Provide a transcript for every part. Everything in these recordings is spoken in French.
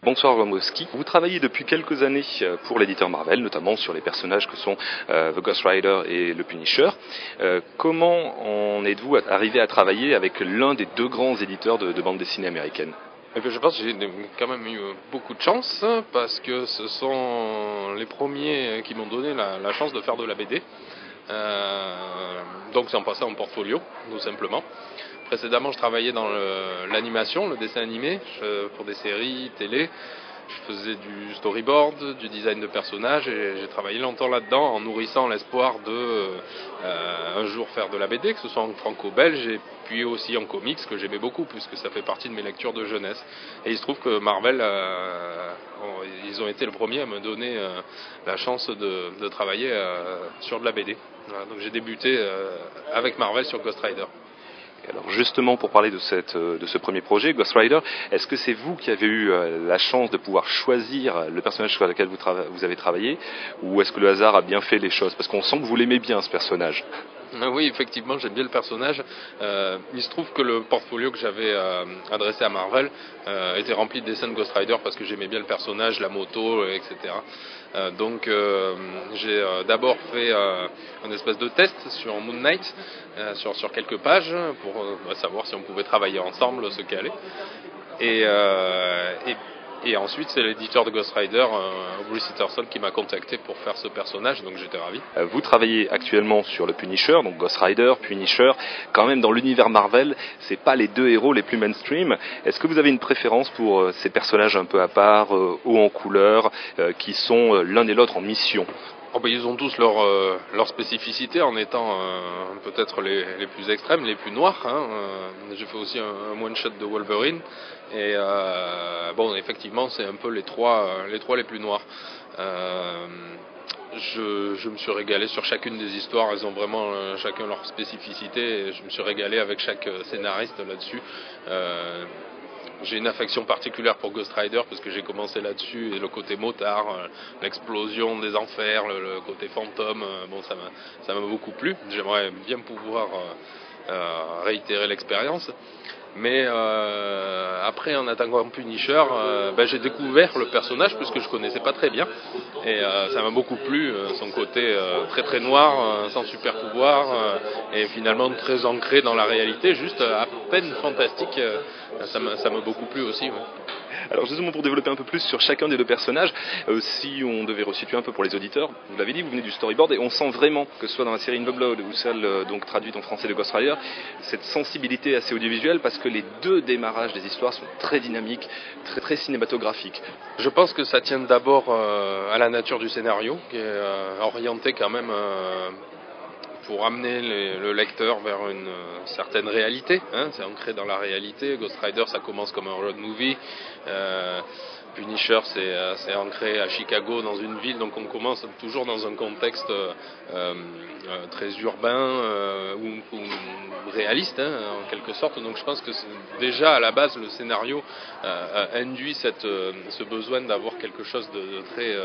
Bonsoir Wamowski. Vous travaillez depuis quelques années pour l'éditeur Marvel, notamment sur les personnages que sont The Ghost Rider et le Punisher. Comment en êtes-vous arrivé à travailler avec l'un des deux grands éditeurs de bande dessinée américaine? Je pense que j'ai quand même eu beaucoup de chance parce que ce sont les premiers qui m'ont donné la chance de faire de la BD. Donc c'est en passant en portfolio, tout simplement. Précédemment, je travaillais dans l'animation, le dessin animé, pour des séries, télé. Je faisais du storyboard, du design de personnages et j'ai travaillé longtemps là-dedans en nourrissant l'espoir de un jour faire de la BD, que ce soit en franco-belge et puis aussi en comics, que j'aimais beaucoup puisque ça fait partie de mes lectures de jeunesse. Et il se trouve que Marvel, ils ont été le premier à me donner la chance de travailler sur de la BD. Voilà, donc j'ai débuté avec Marvel sur Ghost Rider. Alors justement, pour parler de ce premier projet, Ghost Rider, est-ce que c'est vous qui avez eu la chance de pouvoir choisir le personnage sur lequel vous avez travaillé, ou est-ce que le hasard a bien fait les choses? Parce qu'on sent que vous l'aimez bien, ce personnage. Oui, effectivement, j'aime bien le personnage. Il se trouve que le portfolio que j'avais adressé à Marvel était rempli de dessins de Ghost Rider parce que j'aimais bien le personnage, la moto, etc. Donc j'ai d'abord fait un espèce de test sur Moon Knight, sur quelques pages, pour savoir si on pouvait travailler ensemble, se caler. Et ensuite, c'est l'éditeur de Ghost Rider, Bruce Itterson, qui m'a contacté pour faire ce personnage, donc j'étais ravi. Vous travaillez actuellement sur le Punisher, donc Ghost Rider, Punisher. Quand même, dans l'univers Marvel, c'est pas les deux héros les plus mainstream. Est-ce que vous avez une préférence pour ces personnages un peu à part, hauts en couleur, qui sont l'un et l'autre en mission? Ils ont tous leur spécificité en étant peut-être les plus extrêmes, les plus noirs. J'ai fait aussi un one-shot de Wolverine. Et effectivement, c'est un peu les trois les plus noirs. Je me suis régalé sur chacune des histoires. Elles ont vraiment chacun leur spécificité. Et je me suis régalé avec chaque scénariste là-dessus. J'ai une affection particulière pour Ghost Rider parce que j'ai commencé là-dessus et le côté motard, l'explosion des enfers, le côté fantôme, ça m'a beaucoup plu. J'aimerais bien pouvoir réitérer l'expérience. Mais après, en attaquant Punisher, j'ai découvert le personnage puisque je connaissais pas très bien et ça m'a beaucoup plu, son côté très très noir, sans super pouvoir et finalement très ancré dans la réalité, juste à peine fantastique. Ça m'a beaucoup plu aussi. Ouais. Alors justement, pour développer un peu plus sur chacun des deux personnages, si on devait resituer un peu pour les auditeurs, vous l'avez dit, vous venez du storyboard et on sent vraiment, que ce soit dans la série In the Blood ou celle donc traduite en français de Ghost Rider, cette sensibilité assez audiovisuelle parce que les deux démarrages des histoires sont très dynamiques, très très cinématographiques. Je pense que ça tient d'abord à la nature du scénario, qui est orienté quand même pour amener le lecteur vers une certaine réalité. C'est ancré dans la réalité. Ghost Rider, ça commence comme un road movie. Punisher, c'est ancré à Chicago, dans une ville. Donc on commence toujours dans un contexte très urbain ou réaliste, en quelque sorte. Donc je pense que déjà à la base, le scénario induit ce besoin d'avoir quelque chose de très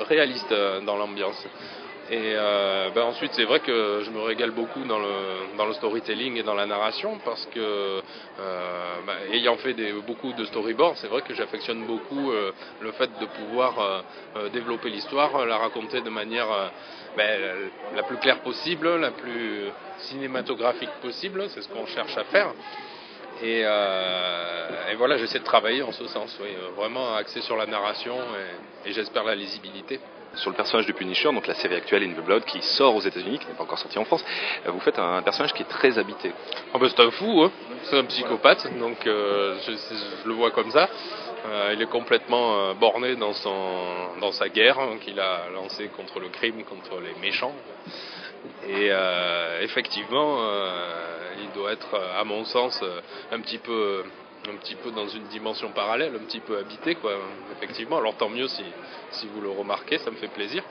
réaliste dans l'ambiance. Et ensuite, c'est vrai que je me régale beaucoup dans le storytelling et dans la narration parce que, ayant fait beaucoup de storyboards, c'est vrai que j'affectionne beaucoup le fait de pouvoir développer l'histoire, la raconter de manière la plus claire possible, la plus cinématographique possible. C'est ce qu'on cherche à faire. Et voilà, j'essaie de travailler en ce sens, oui, vraiment axé sur la narration et j'espère la lisibilité. Sur le personnage de Punisher, donc la série actuelle In the Blood qui sort aux États-Unis, qui n'est pas encore sorti en France, vous faites un personnage qui est très habité. C'est un fou, c'est un psychopathe, donc je le vois comme ça. Il est complètement borné dans sa guerre qu'il a lancée contre le crime, contre les méchants. Et effectivement, il doit être, à mon sens, un petit peu dans une dimension parallèle, un petit peu habité, quoi. Effectivement, alors tant mieux si vous le remarquez, ça me fait plaisir.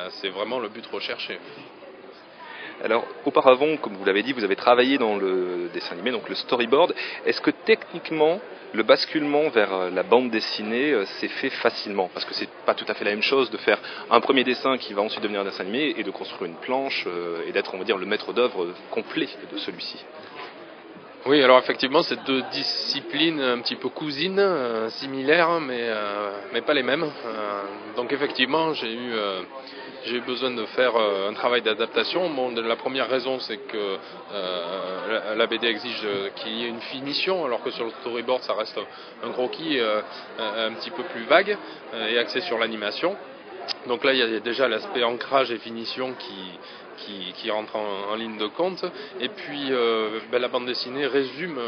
C'est vraiment le but recherché. Alors, auparavant, comme vous l'avez dit, vous avez travaillé dans le dessin animé, donc le storyboard. Est-ce que techniquement, le basculement vers la bande dessinée s'est fait facilement? Parce que c'est pas tout à fait la même chose de faire un premier dessin qui va ensuite devenir un dessin animé et de construire une planche et d'être, on va dire, le maître d'œuvre complet de celui-ci. Oui, alors effectivement, c'est deux disciplines un petit peu cousines, similaires, mais pas les mêmes. Donc effectivement, j'ai eu besoin de faire un travail d'adaptation. Bon, la première raison, c'est que la BD exige qu'il y ait une finition, alors que sur le storyboard, ça reste un croquis un petit peu plus vague et axé sur l'animation. Donc là, il y a déjà l'aspect ancrage et finition qui rentre en ligne de compte. Et puis, la bande dessinée résume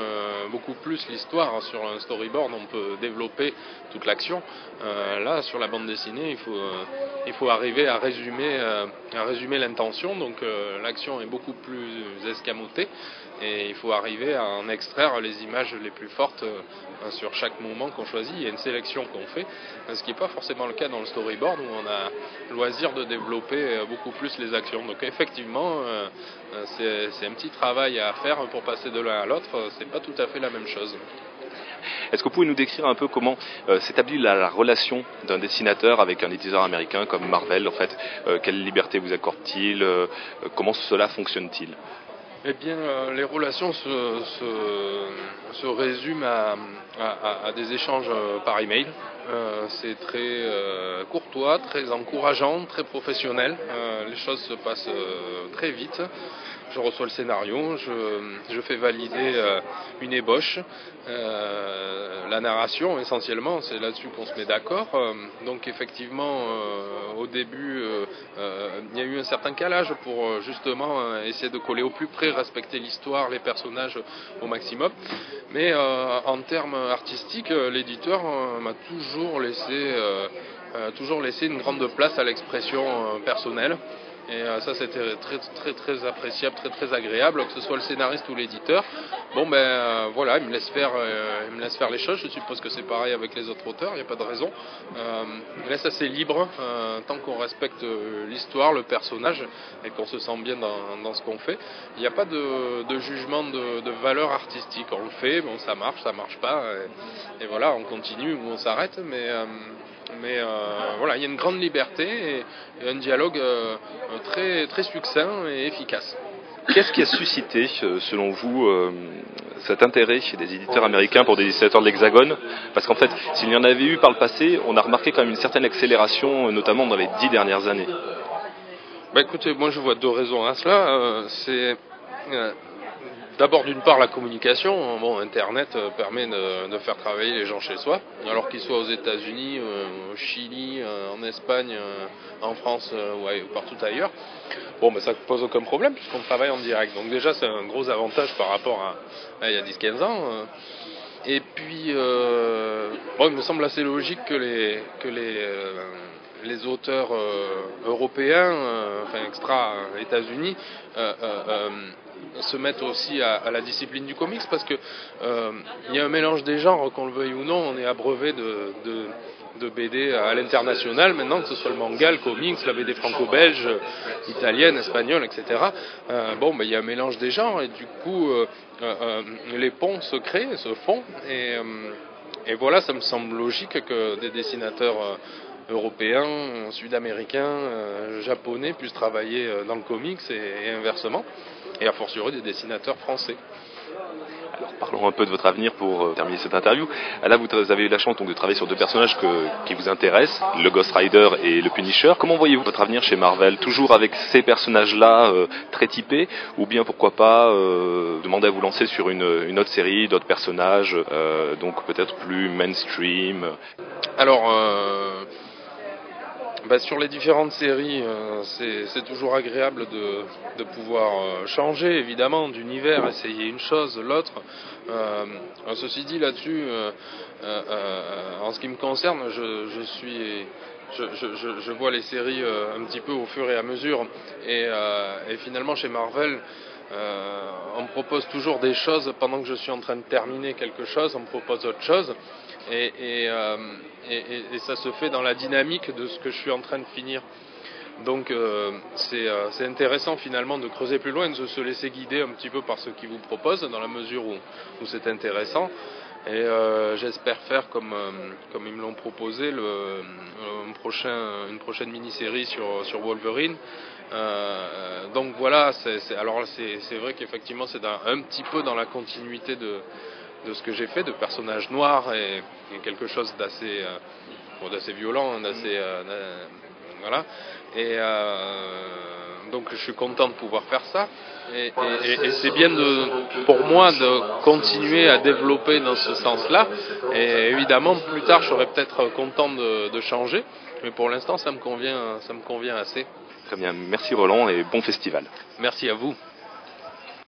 beaucoup plus l'histoire. Sur un storyboard, on peut développer toute l'action. Là, sur la bande dessinée, il faut arriver à résumer l'intention. Donc, l'action est beaucoup plus escamotée. Et il faut arriver à en extraire les images les plus fortes sur chaque moment qu'on choisit. Il y a une sélection qu'on fait, ce qui n'est pas forcément le cas dans le storyboard où on a le loisir de développer beaucoup plus les actions. Donc effectivement, c'est un petit travail à faire pour passer de l'un à l'autre. C'est pas tout à fait la même chose. Est-ce que vous pouvez nous décrire un peu comment s'établit la relation d'un dessinateur avec un éditeur américain comme Marvel en fait, quelle liberté vous accorde-t-il, comment cela fonctionne-t-il? Eh bien, les relations se résument à des échanges par email. C'est très courtois, très encourageant, très professionnel. Les choses se passent très vite. Je reçois le scénario, je fais valider une ébauche, la narration essentiellement, c'est là-dessus qu'on se met d'accord. Donc effectivement, au début, il y a eu un certain calage pour justement essayer de coller au plus près, respecter l'histoire, les personnages au maximum. Mais en termes artistiques, l'éditeur m'a toujours laissé une grande place à l'expression personnelle. Et ça, c'était très appréciable, très agréable, que ce soit le scénariste ou l'éditeur. Bon, voilà, il me laisse faire les choses. Je suppose que c'est pareil avec les autres auteurs, il n'y a pas de raison. Il me laisse assez libre, tant qu'on respecte l'histoire, le personnage, et qu'on se sent bien dans ce qu'on fait. Il n'y a pas de jugement de valeur artistique. On le fait, bon, ça marche pas, et voilà, on continue ou on s'arrête, mais voilà, il y a une grande liberté et un dialogue très succinct et efficace. Qu'est-ce qui a suscité, selon vous, cet intérêt chez des éditeurs américains pour des dessinateurs de l'Hexagone? Parce qu'en fait, s'il y en avait eu par le passé, on a remarqué quand même une certaine accélération, notamment dans les 10 dernières années. Écoutez, moi je vois deux raisons à cela. C'est d'abord, d'une part, la communication. Bon, Internet permet de faire travailler les gens chez soi, alors qu'ils soient aux États-Unis, au Chili, en Espagne, en France ou partout ailleurs. Bon, ça ne pose aucun problème puisqu'on travaille en direct. Donc déjà, c'est un gros avantage par rapport à il y a 10-15 ans. Et puis, il me semble assez logique que les auteurs européens, extra États-Unis, se mettent aussi à la discipline du comics parce que il y a un mélange des genres, qu'on le veuille ou non. On est abreuvé de BD à l'international maintenant, que ce soit le manga, le comics, la BD franco-belge, italienne, espagnole, etc. Il y a un mélange des genres et du coup les ponts se créent, se font et voilà, ça me semble logique que des dessinateurs européens, sud-américains, japonais puissent travailler dans le comics et inversement, et a fortiori des dessinateurs français. Alors parlons un peu de votre avenir pour terminer cette interview. Là, vous avez eu la chance donc, de travailler sur deux personnages qui vous intéressent, le Ghost Rider et le Punisher. Comment voyez-vous votre avenir chez Marvel? Toujours avec ces personnages-là très typés, ou bien pourquoi pas demander à vous lancer sur une autre série, d'autres personnages, donc peut-être plus mainstream? Alors, sur les différentes séries, c'est toujours agréable de pouvoir changer évidemment d'univers, essayer une chose, l'autre. Ceci dit, là-dessus, en ce qui me concerne, je vois les séries un petit peu au fur et à mesure, et finalement chez Marvel, on me propose toujours des choses pendant que je suis en train de terminer quelque chose, on me propose autre chose. Et ça se fait dans la dynamique de ce que je suis en train de finir. Donc c'est intéressant finalement de creuser plus loin et de se laisser guider un petit peu par ce qu'ils vous proposent dans la mesure où c'est intéressant. Et j'espère faire comme ils me l'ont proposé, une prochaine mini-série sur Wolverine. Donc voilà, c'est vrai qu'effectivement c'est un petit peu dans la continuité de ce que j'ai fait, de personnage noir et quelque chose d'assez violent, voilà. Et donc je suis content de pouvoir faire ça. Et c'est bien pour moi de continuer à développer dans ce sens-là. Et évidemment, plus tard, je serai peut-être content de changer. Mais pour l'instant, ça me convient assez. Très bien, merci Roland et bon festival. Merci à vous.